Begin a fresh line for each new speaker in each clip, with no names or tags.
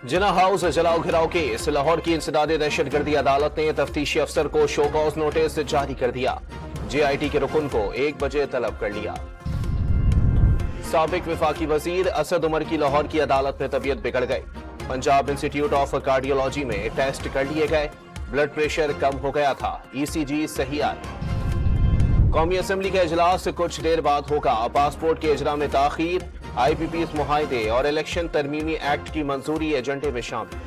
जिना house जलाओ घिराव case, Lahore की इंसदादी दहशतगर्दी अदालत ने तफ्तीशी अफसर को शो कॉज नोटिस जारी कर दिया। JIT के रुकन को 1 बजे तलब कर लिया। साबिक विफाकी वजीर असद उमर की लाहौर की अदालत में तबीयत बिगड़ गई। पंजाब इंस्टीट्यूट ऑफ कार्डियोलॉजी में टेस्ट कर लिए गए, ब्लड प्रेशर कम हो गया था, ECG सही आई। कौमी असम्बली का इजलास कुछ देर बाद होगा। पासपोर्ट के इजरा में ताखीर, IPPs मुआहदे और इलेक्शन तरमीमी एक्ट की मंजूरी एजेंडे में शामिल।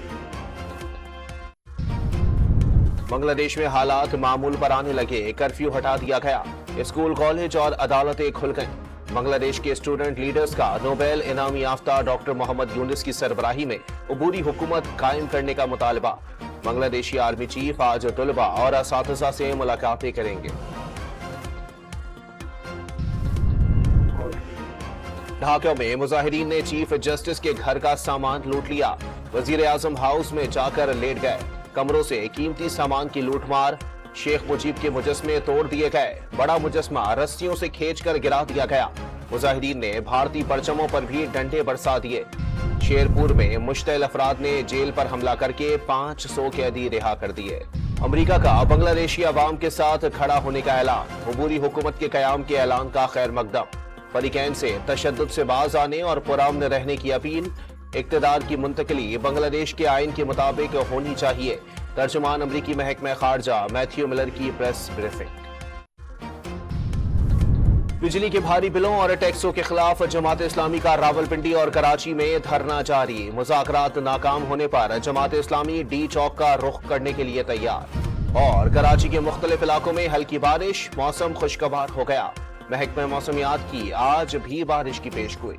बांग्लादेश में हालात मामूल पर आने लगे, कर्फ्यू हटा दिया गया, स्कूल कॉलेज और अदालतें खुल गईं। बांग्लादेश के स्टूडेंट लीडर्स का नोबेल इनामी याफ्ता डॉक्टर मोहम्मद यूनुस की सरबराही में अबूरी हुकूमत कायम करने का मुतालबा। बांग्लादेशी आर्मी चीफ आज तलबा और असातिज़ा से मुलाकातें करेंगे। ढाका में मुजाहिरीन ने चीफ जस्टिस के घर का सामान लूट लिया। वजीर आजम हाउस में जाकर लेट गए, कमरों से कीमती सामान की लूटमार। शेख मुजीब के मुजस्मे तोड़ दिए गए, बड़ा मुजस्मा रस्सियों से खींचकर गिरा दिया गया। मुजाहिरीन ने भारतीय परचमों पर भी डंडे बरसा दिए। शेरपुर में मुश्तइल अफराद ने जेल पर हमला करके 500 कैदी रिहा कर दिए। अमेरिका का बांग्लादेशी अवाम के साथ खड़ा होने का ऐलान, अबूरी हुकूमत के कयाम के ऐलान का खैर मकदम। फरीकैन से तशद्दुद से बाज आने और पुरअमन रहने की अपील। इक्तदार की मुंतकली बांग्लादेश के आइन के मुताबिक होनी चाहिए। तर्जुमान अमरीकी महकमा खारजा मैथ्यू मिलर की प्रेस ब्रीफिंग। बिजली के भारी बिलों और टैक्सों के खिलाफ जमात इस्लामी का रावलपिंडी और कराची में धरना जारी। मुज़ाकरात नाकाम होने पर जमात इस्लामी D चौक का रुख करने के लिए तैयार। और कराची के मुख्तलिफ इलाकों में हल्की बारिश, मौसम खुशगवार हो गया। महकमा मौसमियात की आज भी बारिश की पेशगोई।